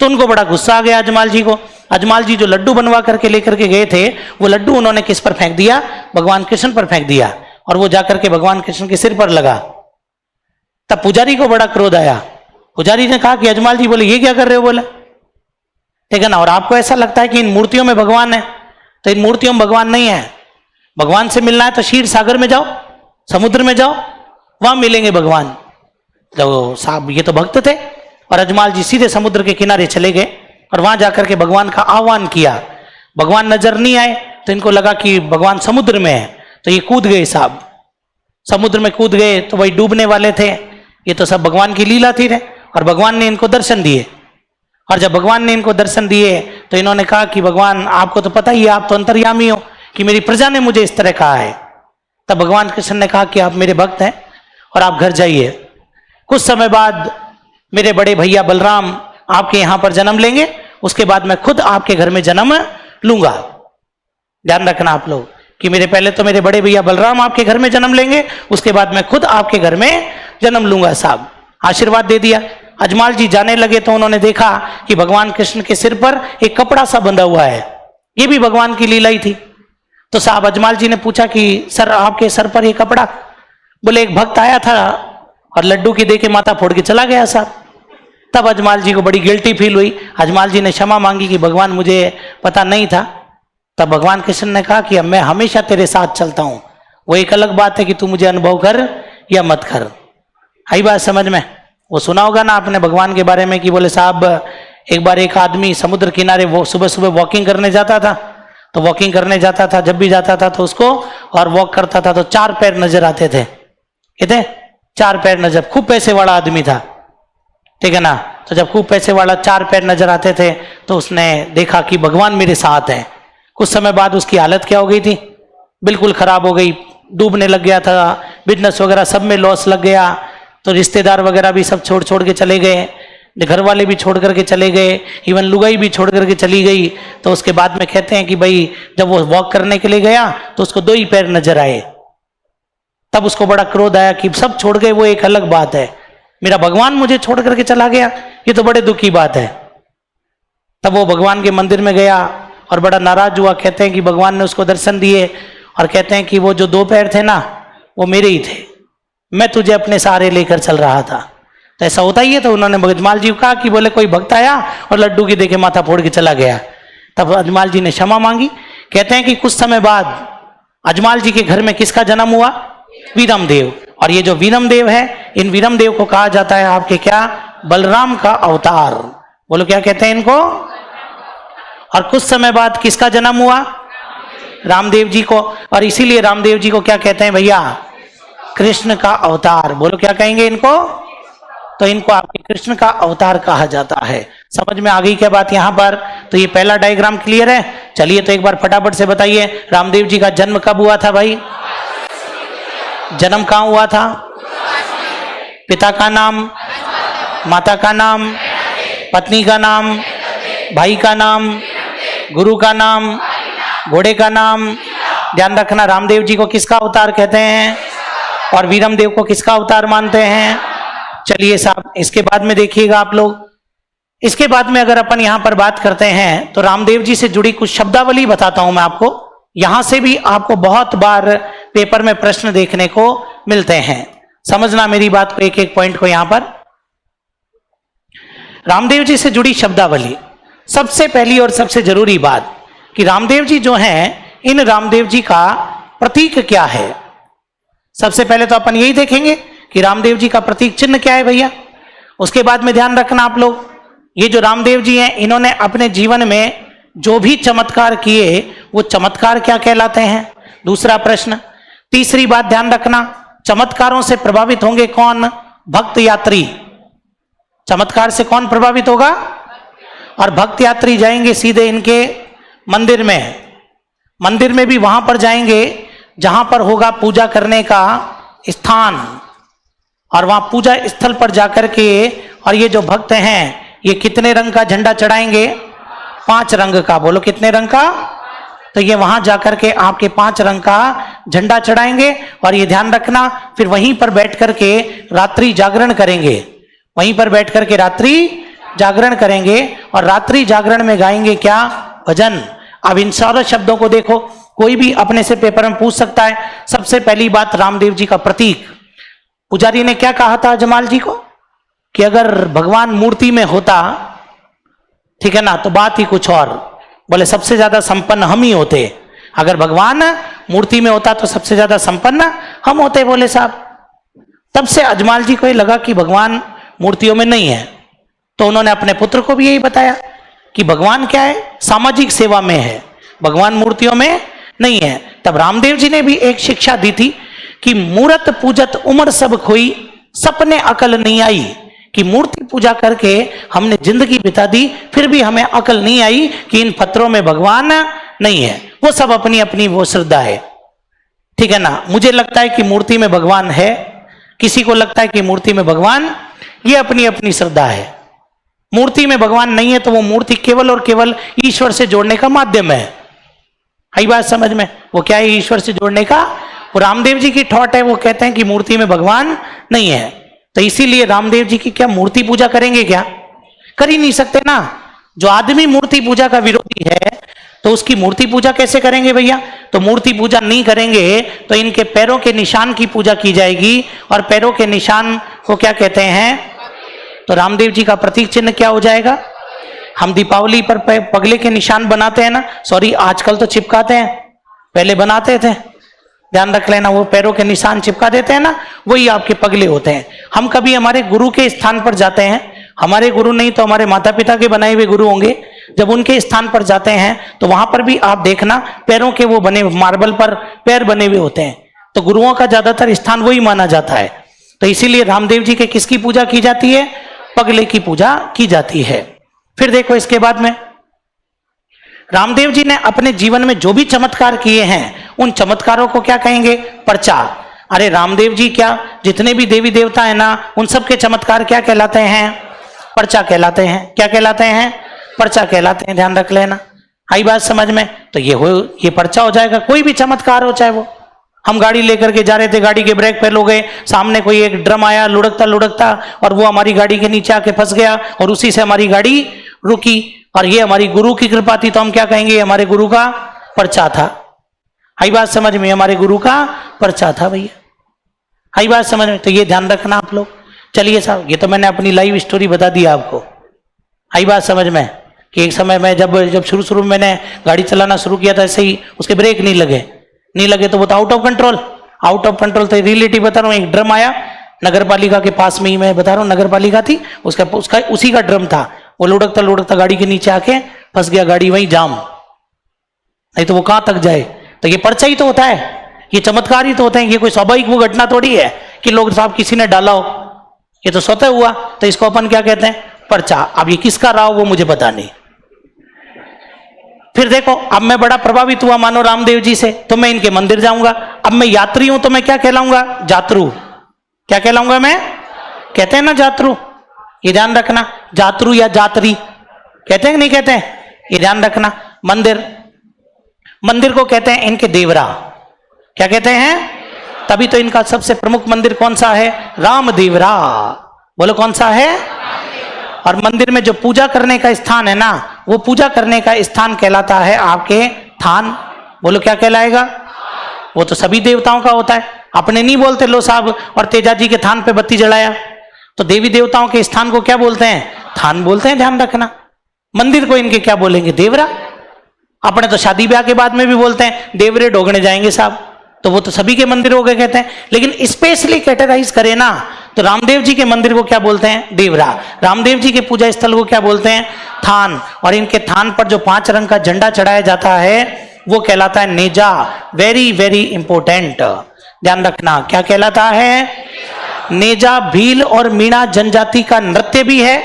तो उनको बड़ा गुस्सा आ गया अजमाल जी को। अजमाल जी जो लड्डू बनवा करके लेकर के गए थे वो लड्डू उन्होंने किस पर फेंक दिया? भगवान कृष्ण पर फेंक दिया, और वो जाकर के भगवान कृष्ण के सिर पर लगा। तब पुजारी को बड़ा क्रोध आया। पुजारी ने कहा कि अजमाल जी, बोले ये क्या कर रहे हो? बोले ठीक है ना, और आपको ऐसा लगता है कि इन मूर्तियों में भगवान है, तो इन मूर्तियों में भगवान नहीं है। भगवान से मिलना है तो क्षीर सागर में जाओ, समुद्र में जाओ, वहां मिलेंगे भगवान। तो साहब ये तो भक्त थे, और अजमाल जी सीधे समुद्र के किनारे चले गए और वहां जाकर के भगवान का आह्वान किया। भगवान नजर नहीं आए तो इनको लगा कि भगवान समुद्र में है, तो ये कूद गए साहब, समुद्र में कूद गए। तो वही डूबने वाले थे, ये तो सब भगवान की लीला थी रे। और भगवान ने इनको दर्शन दिए, और जब भगवान ने इनको दर्शन दिए तो इन्होंने कहा कि भगवान आपको तो पता ही है, आप तो अंतर्यामी हो, कि मेरी प्रजा ने मुझे इस तरह कहा है। तब भगवान कृष्ण ने कहा कि आप मेरे भक्त हैं और आप घर जाइए। कुछ समय बाद मेरे बड़े भैया बलराम आपके यहां पर जन्म लेंगे, उसके बाद मैं खुद आपके घर में जन्म लूंगा। ध्यान रखना आप लोग कि मेरे पहले तो मेरे बड़े भैया बलराम आपके घर में जन्म लेंगे, उसके बाद मैं खुद आपके घर में जन्म लूंगा। साहब आशीर्वाद दे दिया। अजमाल जी जाने लगे तो उन्होंने देखा कि भगवान कृष्ण के सिर पर एक कपड़ा सा बंधा हुआ है, ये भी भगवान की लीला ही थी। तो साहब अजमाल जी ने पूछा कि सर आपके सर पर ये कपड़ा? बोले एक भक्त आया था और लड्डू की दे के माथा फोड़ के चला गया साहब। तब अजमाल जी को बड़ी गिल्टी फील हुई। अजमाल जी ने क्षमा मांगी कि भगवान मुझे पता नहीं था। तब भगवान कृष्ण ने कहा कि अब मैं हमेशा तेरे साथ चलता हूं, वो एक अलग बात है कि तू मुझे अनुभव कर या मत कर। आई बात समझ में? वो सुना होगा ना आपने भगवान के बारे में कि बोले साहब एक बार एक आदमी समुद्र किनारे वो सुबह सुबह वॉकिंग करने जाता था, तो वॉकिंग करने जाता था, जब भी जाता था तो उसको और वॉक करता था तो 4 पैर नजर आते थे। कहते 4 पैर नजर, खूब पैसे वाला आदमी था, ठीक है ना। तो जब खूब पैसे वाला 4 पैर नजर आते थे तो उसने देखा कि भगवान मेरे साथ है। कुछ समय बाद उसकी हालत क्या हो गई थी? बिल्कुल खराब हो गई, डूबने लग गया था, बिजनेस वगैरह सब में लॉस लग गया। तो रिश्तेदार वगैरह भी सब छोड़ छोड़ के चले गए, घर वाले भी छोड़ करके चले गए, इवन लुगाई भी छोड़ करके चली गई। तो उसके बाद में कहते हैं कि भाई जब वो वॉक करने के लिए गया तो उसको 2 ही पैर नजर आए। तब उसको बड़ा क्रोध आया कि सब छोड़ गए वो एक अलग बात है, मेरा भगवान मुझे छोड़ करके चला गया, ये तो बड़े दुख की बात है। तब वो भगवान के मंदिर में गया और बड़ा नाराज हुआ। कहते हैं कि भगवान ने उसको दर्शन दिए और कहते हैं कि वो जो 2 पैर थे ना वो मेरे ही थे, मैं तुझे अपने सहारे लेकर चल रहा था। तो ऐसा होता ही है। तो उन्होंने अजमाल जी को कहा कि बोले कोई भक्त आया और लड्डू की देके माथा फोड़ के चला गया। तब अजमाल जी ने क्षमा मांगी। कहते हैं कि कुछ समय बाद अजमाल जी के घर में किसका जन्म हुआ? वीरमदेव। और ये जो वीरमदेव है इन वीरम देव को कहा जाता है आपके क्या, बलराम का अवतार। बोलो क्या कहते हैं इनको। और कुछ समय बाद किसका जन्म हुआ, रामदेव जी को, और इसीलिए रामदेव जी को क्या कहते हैं भैया, कृष्ण का अवतार। बोलो क्या कहेंगे इनको, तो इनको आपके कृष्ण का अवतार कहा जाता है। समझ में आ गई क्या बात यहां पर। तो ये पहला डायग्राम क्लियर है। चलिए तो एक बार फटाफट से बताइए, रामदेव जी का जन्म कब हुआ था भाई, जन्म कहां हुआ था, पिता का नाम, माता का नाम, पत्नी का नाम, भाई का नाम, गुरु का नाम, घोड़े का नाम। ध्यान रखना, रामदेव जी को किसका अवतार कहते हैं और वीरम देव को किसका अवतार मानते हैं। चलिए साहब, इसके बाद में देखिएगा आप लोग, इसके बाद में अगर अपन यहां पर बात करते हैं तो रामदेव जी से जुड़ी कुछ शब्दावली बताता हूं मैं आपको। यहां से भी आपको बहुत बार पेपर में प्रश्न देखने को मिलते हैं। समझना मेरी बात को, एक एक पॉइंट को। यहां पर रामदेव जी से जुड़ी शब्दावली, सबसे पहली और सबसे जरूरी बात कि रामदेव जी जो हैं, इन रामदेव जी का प्रतीक क्या है। सबसे पहले तो अपन यही देखेंगे कि रामदेव जी का प्रतीक चिन्ह क्या है भैया। उसके बाद में ध्यान रखना आप लोग, ये जो रामदेव जी हैं, इन्होंने अपने जीवन में जो भी चमत्कार किए वो चमत्कार क्या कहलाते हैं। दूसरा प्रश्न। तीसरी बात ध्यान रखना, चमत्कारों से प्रभावित होंगे कौन, भक्त यात्री। चमत्कार से कौन प्रभावित होगा, और भक्त यात्री जाएंगे सीधे इनके मंदिर में। मंदिर में भी वहां पर जाएंगे जहां पर होगा पूजा करने का स्थान, और वहां पूजा स्थल पर जाकर के, और ये जो भक्त हैं ये कितने रंग का झंडा चढ़ाएंगे, 5 रंग का। बोलो कितने रंग का, तो ये वहां जाकर के आपके 5 रंग का झंडा चढ़ाएंगे। और ये ध्यान रखना, फिर वहीं पर बैठ करके रात्रि जागरण करेंगे, वहीं पर बैठ करके रात्रि जागरण करेंगे, और रात्रि जागरण में गाएंगे क्या, भजन। अब इन सारे शब्दों को देखो, कोई भी अपने से पेपर में पूछ सकता है। सबसे पहली बात, रामदेव जी का प्रतीक। पुजारी ने क्या कहा था जमाल जी को कि अगर भगवान मूर्ति में होता, ठीक है ना, तो बात ही कुछ और। बोले सबसे ज्यादा संपन्न हम ही होते, अगर भगवान मूर्ति में होता तो सबसे ज्यादा संपन्न हम होते। बोले साहब, तब से अजमाल जी को ये लगा कि भगवान मूर्तियों में नहीं है, तो उन्होंने अपने पुत्र को भी यही बताया कि भगवान क्या है, सामाजिक सेवा में है, भगवान मूर्तियों में नहीं है। तब रामदेव जी ने भी एक शिक्षा दी थी कि मूर्त पूजत उम्र सब खोई, सपने अकल नहीं आई। कि मूर्ति पूजा करके हमने जिंदगी बिता दी, फिर भी हमें अकल नहीं आई कि इन पत्थरों में भगवान नहीं है। वो सब अपनी अपनी वो श्रद्धा है, ठीक है ना। मुझे लगता है कि मूर्ति में भगवान है, किसी को लगता है कि मूर्ति में भगवान, ये अपनी अपनी श्रद्धा है। मूर्ति में भगवान नहीं है तो वो मूर्ति केवल और केवल ईश्वर से जोड़ने का माध्यम है। आई बात समझ में, वो क्या है, ईश्वर से जोड़ने का। वो रामदेव जी की थॉट है, वो कहते हैं कि मूर्ति में भगवान नहीं है। तो इसीलिए रामदेव जी की क्या मूर्ति पूजा करेंगे क्या, कर ही नहीं सकते ना। जो आदमी मूर्ति पूजा का विरोधी है तो उसकी मूर्ति पूजा कैसे करेंगे भैया। तो मूर्ति पूजा नहीं करेंगे तो इनके पैरों के निशान की पूजा की जाएगी, और पैरों के निशान को क्या कहते हैं, तो रामदेव जी का प्रतीक चिन्ह क्या हो जाएगा। हम दीपावली पर पगले के निशान बनाते हैं ना, सॉरी आजकल तो चिपकाते हैं, पहले बनाते थे, ध्यान रख लेना। वो पैरों के निशान चिपका देते हैं ना, वही आपके पगले होते हैं। हम कभी हमारे गुरु के स्थान पर जाते हैं, हमारे गुरु नहीं तो हमारे माता पिता के बनाए हुए गुरु होंगे, जब उनके स्थान पर जाते हैं तो वहां पर भी आप देखना पैरों के वो बने, मार्बल पर पैर बने हुए होते हैं। तो गुरुओं का ज्यादातर स्थान वही माना जाता है। तो इसीलिए रामदेव जी के किसकी पूजा की जाती है, पगले की पूजा की जाती है। फिर देखो इसके बाद में रामदेव जी ने अपने जीवन में जो भी चमत्कार किए हैं उन चमत्कारों को क्या कहेंगे, पर्चा। अरे रामदेव जी क्या, जितने भी देवी देवता है ना, उन सब के चमत्कार क्या कहलाते हैं, पर्चा कहलाते हैं। क्या कहलाते हैं, पर्चा कहलाते हैं, ध्यान रख लेना। आई बात समझ में। तो ये पर्चा हो जाएगा, कोई भी चमत्कार हो, चाहे वो हम गाड़ी लेकर के जा रहे थे, गाड़ी के ब्रेक फेल हो गए, सामने कोई एक ड्रम आया लुढ़कता लुढ़कता और वो हमारी गाड़ी के नीचे आके फंस गया और उसी से हमारी गाड़ी रुकी, और ये हमारी गुरु की कृपा थी, तो हम क्या कहेंगे, हमारे गुरु का पर्चा था। आई बात समझ में, हमारे गुरु का पर्चा था भैया। आई बात समझ में। तो ये ध्यान रखना आप लोग। चलिए साहब, ये तो मैंने अपनी लाइव स्टोरी बता दी आपको। आई बात समझ में कि एक समय में जब शुरू में मैंने गाड़ी चलाना शुरू किया था, ऐसे ही उसके ब्रेक नहीं लगे तो वो तो आउट ऑफ कंट्रोल। तो रियलिटी बता रहा हूँ, एक ड्रम आया, नगर पालिका के पास में ही, मैं बता रहा हूँ, नगर पालिका थी, उसका उसका उसी का ड्रम था। वो लुढ़कता लुढ़कता गाड़ी के नीचे आके फंस गया, गाड़ी वहीं जाम, नहीं तो वो कहां तक जाए। तो ये पर्चा ही तो होता है, ये चमत्कार ही तो होते हैं, ये कोई स्वाभाविक वो घटना थोड़ी है कि लोग साहब किसी ने डाला हो, ये तो स्वतः हुआ। तो इसको अपन क्या कहते हैं? पर्चा। अब ये किसका रहा हो वो मुझे पता नहीं। फिर देखो, अब मैं बड़ा प्रभावित हुआ मानो रामदेव जी से, तो मैं इनके मंदिर जाऊंगा। अब मैं यात्री हूं तो मैं क्या कहलाऊंगा? जात्रु। क्या कहलाऊंगा मैं? कहते हैं ना जात्रु, ये ध्यान रखना। जात्रु या जात्री कहते हैं कि नहीं कहते हैं? ये ध्यान रखना। मंदिर, मंदिर को कहते हैं इनके देवरा। क्या कहते हैं? तभी तो इनका सबसे प्रमुख मंदिर कौन सा है? राम देवरा। बोलो कौन सा है? और मंदिर में जो पूजा करने का स्थान है ना, वो पूजा करने का स्थान कहलाता है आपके थान। बोलो क्या कहलाएगा? वो तो सभी देवताओं का होता है, अपने नहीं बोलते लो साहब और तेजा जी के थान पे बत्ती जलाया। तो देवी देवताओं के स्थान को क्या बोलते हैं? थान बोलते हैं, ध्यान रखना। मंदिर को इनके क्या बोलेंगे? देवरा। अपने तो शादी ब्याह के बाद में भी बोलते हैं देवरे डोगने जाएंगे साहब, तो वो तो सभी के मंदिर हो गए कहते हैं। लेकिन स्पेशली कैटेगराइज करें ना, तो रामदेव जी के मंदिर को क्या बोलते हैं? देवरा। रामदेव जी के पूजा स्थल को क्या बोलते हैं? थान। और इनके थान पर जो 5 रंग का झंडा चढ़ाया जाता है वो कहलाता है नेजा। वेरी वेरी इंपॉर्टेंट, ध्यान रखना। क्या कहलाता है? नेजा भील और मीणा जनजाति का नृत्य भी है,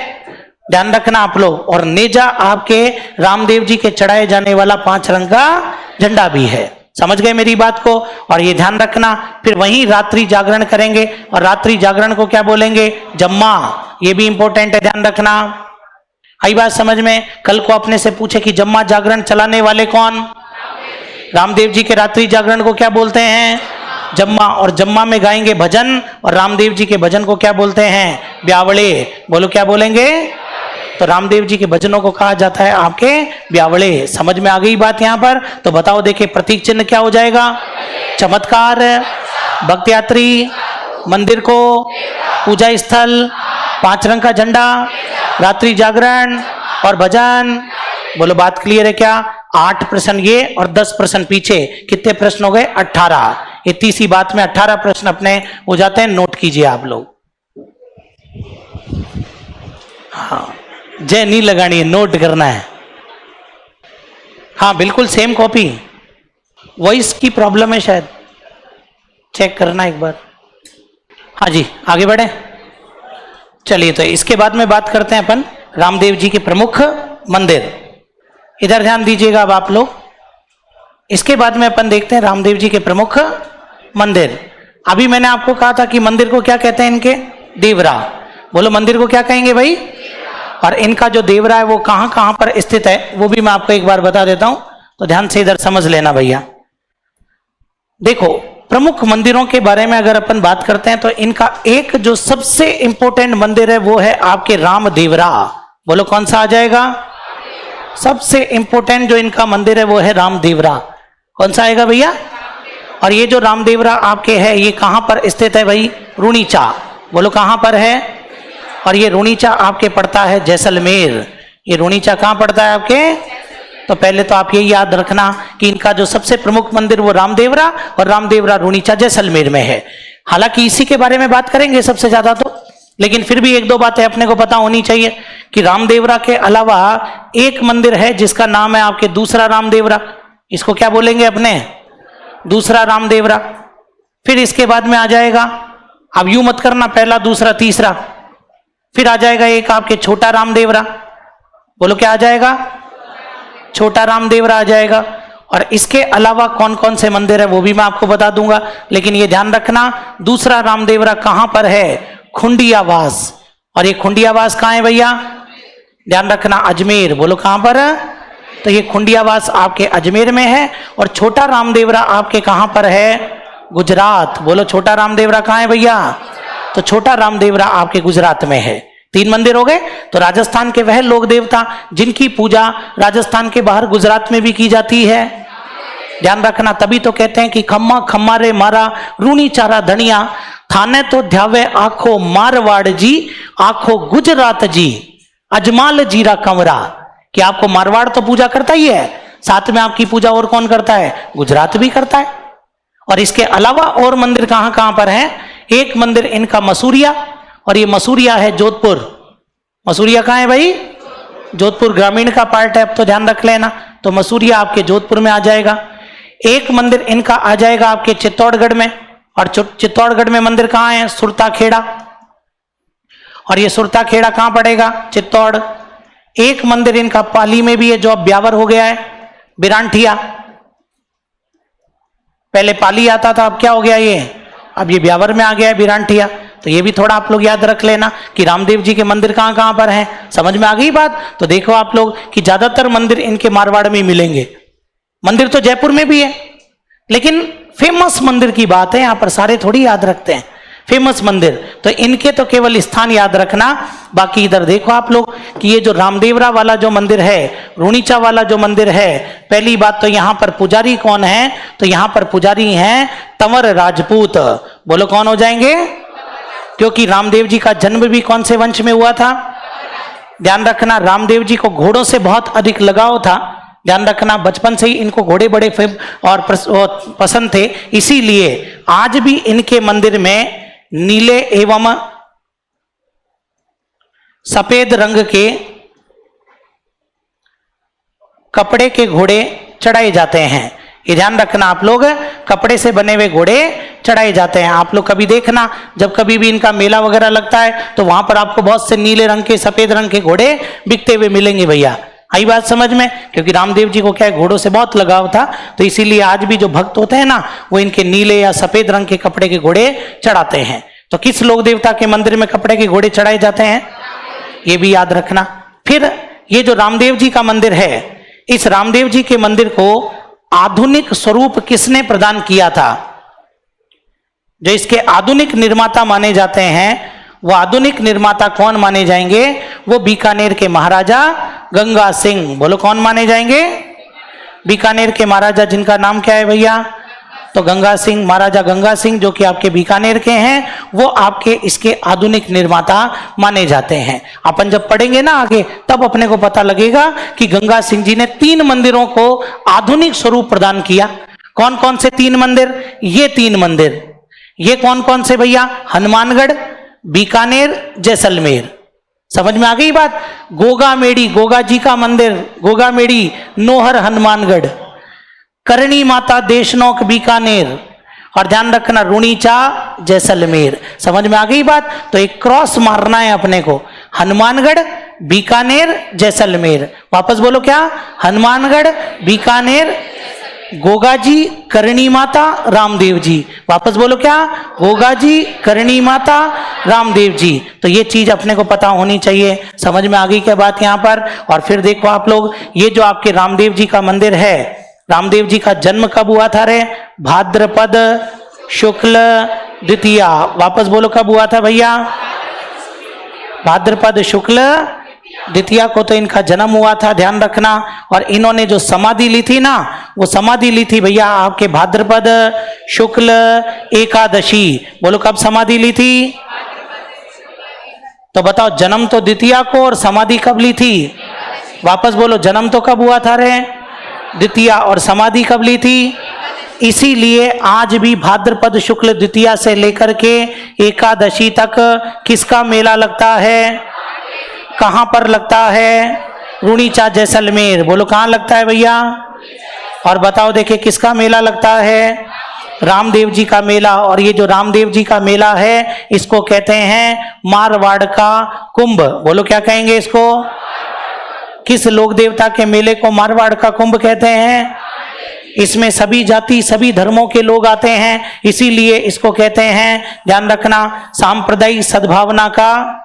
ध्यान रखना आप लोग। और नेजा आपके रामदेव जी के चढ़ाए जाने वाला 5 रंग का झंडा भी है। समझ गए मेरी बात को? और ये ध्यान रखना, फिर वहीं रात्रि जागरण करेंगे, और रात्रि जागरण को क्या बोलेंगे? जम्मा। ये भी इंपॉर्टेंट है, ध्यान रखना। आई बात समझ में? कल को अपने से पूछे कि जम्मा जागरण चलाने वाले कौन? रामदेव जी के रात्रि जागरण को क्या बोलते हैं? जम्मा। और जम्मा में गाएंगे भजन, और रामदेव जी के भजन को क्या बोलते हैं? ब्यावड़े। बोलो क्या बोलेंगे? तो रामदेव जी के भजनों को कहा जाता है आपके ब्यावड़े। समझ में आ गई बात यहां पर? तो बताओ, देखिए प्रतीक चिन्ह क्या हो जाएगा? चमत्कार, भक्त यात्री, मंदिर को, पूजा स्थल, 5 रंग का झंडा, रात्रि जागरण और भजन। बोलो बात क्लियर है क्या? 8 प्रश्न ये और 10 प्रश्न पीछे, कितने प्रश्न हो गए? 18। ये तीसरी बात में 18 प्रश्न अपने हो जाते हैं। नोट कीजिए आप लोग। हाँ, जय नहीं लगानी है, नोट करना है। हाँ बिल्कुल सेम कॉपी। वॉइस की प्रॉब्लम है शायद, चेक करना एक बार। हाँ जी, आगे बढ़े। चलिए, तो इसके बाद में बात करते हैं अपन रामदेव जी के प्रमुख मंदिर। इधर ध्यान दीजिएगा अब आप लोग। इसके बाद में अपन देखते हैं रामदेव जी के प्रमुख मंदिर। अभी मैंने आपको कहा था कि मंदिर को क्या कहते हैं इनके? देवरा। बोलो मंदिर को क्या कहेंगे भाई? और इनका जो देवरा है वो कहां कहां पर स्थित है वो भी मैं आपको एक बार बता देता हूं, तो ध्यान से इधर समझ लेना भैया। देखो, प्रमुख मंदिरों के बारे में अगर अपन बात करते हैं तो इनका एक जो सबसे इंपॉर्टेंट मंदिर है वो है आपके राम देवरा। बोलो कौन सा आ जाएगा? सबसे इंपॉर्टेंट जो इनका मंदिर है वो है राम देवरा। कौन सा आएगा भैया? और ये जो राम देवरा आपके है ये कहां पर स्थित है भाई? रुणीचा। बोलो कहां पर है? और ये रुणीचा आपके पड़ता है जैसलमेर। ये रुणीचा कहां पड़ता है आपके? तो पहले तो आप ये याद रखना कि इनका जो सबसे प्रमुख मंदिर वो रामदेवरा, और रामदेवरा रुणीचा जैसलमेर में है। हालांकि इसी के बारे में बात करेंगे सबसे ज्यादा तो, लेकिन फिर भी 1-2 बातें अपने को पता होनी चाहिए कि रामदेवरा के अलावा एक मंदिर है जिसका नाम है आपके दूसरा रामदेवरा। इसको क्या बोलेंगे अपने? दूसरा रामदेवरा। फिर इसके बाद में आ जाएगा, अब यूं मत करना पहला दूसरा तीसरा, फिर आ जाएगा एक आपके छोटा रामदेवरा। बोलो क्या आ जाएगा? छोटा रामदेवरा आ जाएगा। और इसके अलावा कौन कौन से मंदिर है वो भी मैं आपको बता दूंगा, लेकिन ये ध्यान रखना दूसरा रामदेवरा कहां पर है? खुंडियावास। और ये खुंडियावास कहां है भैया? ध्यान रखना, अजमेर। बोलो कहां पर है? तो ये खुंडियावास आपके अजमेर में है। और छोटा रामदेवरा आपके कहां पर है? गुजरात। बोलो छोटा रामदेवरा कहां है भैया? तो छोटा रामदेवरा आपके गुजरात में है। 3 मंदिर हो गए। तो राजस्थान के वह लोक देवता जिनकी पूजा राजस्थान के बाहर गुजरात में भी की जाती है, ध्यान रखना। तभी तो कहते हैं कि खम्मा खम्मा रे मारा रूनी चारा धनिया, थाने तो ध्यावे आखो मारवाड़ जी, आखो गुजरात जी, अजमाल जीरा कंवरा। कि आपको मारवाड़ तो पूजा करता ही है, साथ में आपकी पूजा और कौन करता है? गुजरात भी करता है। और इसके अलावा और मंदिर कहां कहां पर है? एक मंदिर इनका मसूरिया, और ये मसूरिया है जोधपुर। मसूरिया कहाँ है भाई? जोधपुर ग्रामीण का पार्ट है, अब तो ध्यान रख लेना। तो मसूरिया आपके जोधपुर में आ जाएगा। एक मंदिर इनका आ जाएगा आपके चित्तौड़गढ़ में, और चित्तौड़गढ़ में मंदिर कहाँ है? सुरता खेड़ा, और ये सुरता खेड़ा कहाँ पड़ेगा? चित्तौड़। एक मंदिर इनका पाली में भी है, जो अब ब्यावर हो गया है, बिरांठिया। पहले पाली आता था, अब क्या हो गया ये? अब ये ब्यावर में आ गया है, बिरांठिया। तो ये भी थोड़ा आप लोग याद रख लेना कि रामदेव जी के मंदिर कहाँ कहाँ पर हैं। समझ में आ गई बात? तो देखो आप लोग कि ज्यादातर मंदिर इनके मारवाड़ में मिलेंगे। मंदिर तो जयपुर में भी है, लेकिन फेमस मंदिर की बात है, यहां पर सारे थोड़ी याद रखते हैं फेमस मंदिर। तो इनके तो केवल स्थान याद रखना। बाकी इधर देखो आप लोग कि ये जो रामदेवरा वाला जो मंदिर है, रुणीचा वाला जो मंदिर है, पहली बात तो यहां पर पुजारी कौन है? तो यहां पर पुजारी हैं तंवर राजपूत। बोलो कौन हो जाएंगे? क्योंकि रामदेव जी का जन्म भी कौन से वंश में हुआ था? ध्यान रखना, रामदेव जी को घोड़ों से बहुत अधिक लगाव था। ध्यान रखना, बचपन से ही इनको घोड़े बड़े और पसंद थे। इसीलिए आज भी इनके मंदिर में नीले एवं सफेद रंग के कपड़े के घोड़े चढ़ाए जाते हैं। ये ध्यान रखना आप लोग, कपड़े से बने हुए घोड़े चढ़ाए जाते हैं। आप लोग कभी देखना, जब कभी भी इनका मेला वगैरह लगता है तो वहां पर आपको बहुत से नीले रंग के सफेद रंग के घोड़े बिकते हुए मिलेंगे भैया। आई बात समझ में? क्योंकि रामदेव जी को क्या है, घोड़ों से बहुत लगाव था। तो इसीलिए आज भी जो भक्त होते हैं ना, वो इनके नीले या सफेद रंग के कपड़े के घोड़े चढ़ाते हैं। तो किस लोक देवता के मंदिर में कपड़े के घोड़े चढ़ाए जाते हैं? ये भी याद रखना। फिर ये जो रामदेव जी का मंदिर है, इस रामदेव जी के मंदिर को आधुनिक स्वरूप किसने प्रदान किया था? जो इसके आधुनिक निर्माता माने जाते हैं, वो आधुनिक निर्माता कौन माने जाएंगे? वो बीकानेर के महाराजा गंगा सिंह। बोलो कौन माने जाएंगे? बीकानेर के महाराजा, जिनका नाम क्या है भैया? तो गंगा सिंह, महाराजा गंगा सिंह, जो कि आपके बीकानेर के हैं, वो आपके इसके आधुनिक निर्माता माने जाते हैं। अपन जब पढ़ेंगे ना आगे, तब अपने को पता लगेगा कि गंगा सिंह जी ने 3 मंदिरों को आधुनिक स्वरूप प्रदान किया। कौन कौन से 3 मंदिर? ये 3 मंदिर, ये कौन कौन से भैया? हनुमानगढ़, बीकानेर, जैसलमेर। समझ में आ गई बात? गोगा मेड़ी, गोगा जी का मंदिर, गोगा मेड़ी नोहर हनुमानगढ़, करणी माता देशनोक बीकानेर, और ध्यान रखना रुणीचा जैसलमेर। समझ में आ गई बात? तो एक क्रॉस मारना है अपने को, हनुमानगढ़, बीकानेर, जैसलमेर। वापस बोलो क्या? हनुमानगढ़, बीकानेर, गोगा जी, करणी माता, रामदेव जी। वापस बोलो क्या? गोगा जी, करणी माता, रामदेव जी। तो ये चीज अपने को पता होनी चाहिए। समझ में आ गई क्या बात यहाँ पर? और फिर देखो आप लोग, ये जो आपके रामदेव जी का मंदिर है, रामदेव जी का जन्म कब हुआ था रे? भाद्रपद शुक्ल द्वितीया। वापस बोलो कब हुआ था भैया? भाद्रपद शुक्ल द्वितीया को तो इनका जन्म हुआ था, ध्यान रखना। और इन्होंने जो समाधि ली थी ना, वो समाधि ली थी भैया आपके भाद्रपद शुक्ल एकादशी। बोलो कब समाधि ली थी? तो बताओ, जन्म तो द्वितीया को और समाधि कब ली थी? वापस बोलो, जन्म तो कब हुआ था रे? द्वितीया, और समाधि कब ली थी? इसीलिए आज भी भाद्रपद शुक्ल द्वितीया से लेकर के एकादशी तक किसका मेला लगता है? कहां पर लगता है? रुणीचा जैसलमेर। बोलो कहां लगता है भैया? और बताओ देखिए किसका मेला लगता है? रामदेव जी का मेला। और ये जो रामदेव जी का मेला है, इसको कहते हैं मारवाड़ का कुंभ। बोलो क्या कहेंगे इसको? किस लोक देवता के मेले को मारवाड़ का कुंभ कहते हैं? इसमें सभी जाति सभी धर्मों के लोग आते हैं, इसीलिए इसको कहते हैं, ध्यान रखना, सांप्रदायिक सद्भावना का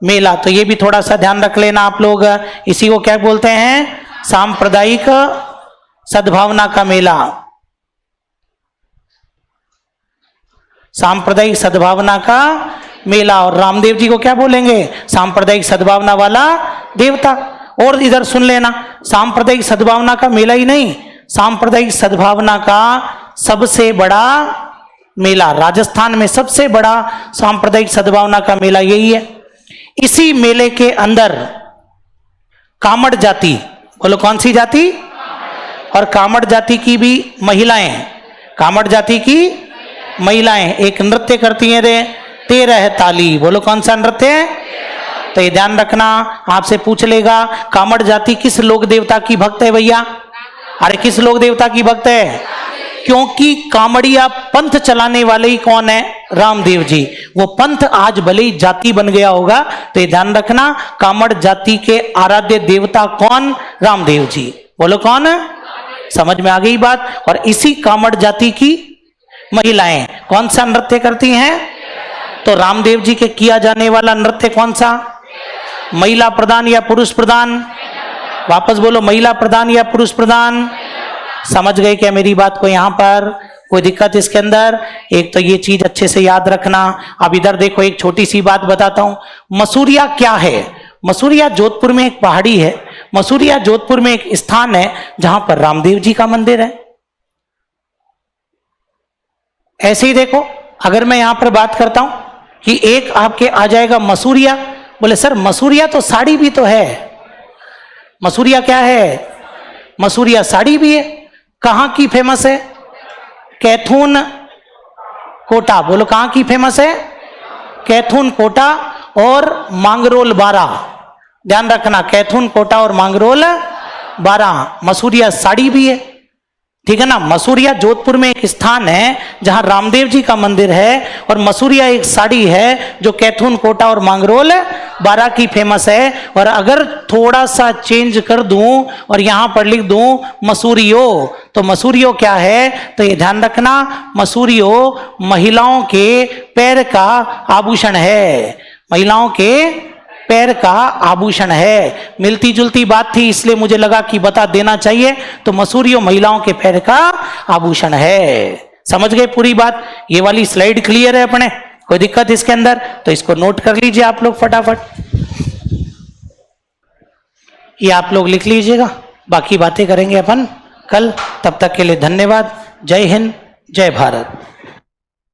मेला। तो ये भी थोड़ा सा ध्यान रख लेना आप लोग। इसी को क्या बोलते हैं? सांप्रदायिक सद्भावना का मेला। सांप्रदायिक सद्भावना का मेला। और रामदेव जी को क्या बोलेंगे? सांप्रदायिक सद्भावना वाला देवता। और इधर सुन लेना, सांप्रदायिक सद्भावना का मेला ही नहीं, सांप्रदायिक सद्भावना का सबसे बड़ा मेला, राजस्थान में सबसे बड़ा सांप्रदायिक सद्भावना का मेला यही है। इसी मेले के अंदर कामड़ जाति, बोलो कौन सी जाति? और कामड़ जाति की भी महिलाएं, कामड़ जाति की महिलाएं एक नृत्य करती हैं रे, 13 ताली। बोलो कौन सा नृत्य है? तो ये ध्यान रखना, आपसे पूछ लेगा कामड़ जाति किस लोक देवता की भक्त है भैया? अरे किस लोक देवता की भक्त है? क्योंकि कामड़िया पंथ चलाने वाले ही कौन है? रामदेव जी। वो पंथ आज भले ही जाति बन गया होगा, तो ये ध्यान रखना कामड़ जाति के आराध्य देवता कौन? रामदेव जी। बोलो कौन? समझ में आ गई बात? और इसी कामड़ जाति की महिलाएं कौन सा नृत्य करती हैं? तो रामदेव जी के किया जाने वाला नृत्य कौन सा? महिला प्रधान या पुरुष प्रधान? वापस बोलो, महिला प्रधान या पुरुष प्रधान? समझ गए क्या मेरी बात को? यहां पर कोई दिक्कत इसके अंदर? एक तो ये चीज अच्छे से याद रखना। अब इधर देखो, एक छोटी सी बात बताता हूं। मसूरिया क्या है? मसूरिया जोधपुर में एक पहाड़ी है। मसूरिया जोधपुर में एक स्थान है जहां पर रामदेव जी का मंदिर है। ऐसे ही देखो, अगर मैं यहां पर बात करता हूं कि एक आपके आ जाएगा मसूरिया, बोले सर मसूरिया तो साड़ी भी तो है। मसूरिया क्या है? मसूरिया साड़ी भी है। कहां की फेमस है? कैथून कोटा। बोलो कहां की फेमस है? कैथून कोटा और मांगरोल बारा। ध्यान रखना, कैथून कोटा और मांगरोल बारा। मसूरिया साड़ी भी है, ठीक है ना। मसूरिया जोधपुर में एक स्थान है जहां रामदेव जी का मंदिर है, और मसूरिया एक साड़ी है जो कैथून कोटा और मांगरोल बारा की फेमस है। और अगर थोड़ा सा चेंज कर दूं और यहां पर लिख दूं मसूरियो, तो मसूरियो क्या है? तो ये ध्यान रखना, मसूरियो महिलाओं के पैर का आभूषण है। महिलाओं के पैर का आभूषण है। मिलती जुलती बात थी, इसलिए मुझे लगा कि बता देना चाहिए। तो मसूरियो महिलाओं के पैर का आभूषण है। समझ गए पूरी बात? ये वाली स्लाइड क्लियर है अपने? कोई दिक्कत इसके अंदर? तो इसको नोट कर लीजिए आप लोग फटाफट, ये आप लोग लिख लीजिएगा। बाकी बातें करेंगे अपन कल। तब तक के लिए धन्यवाद। जय हिंद, जय भारत।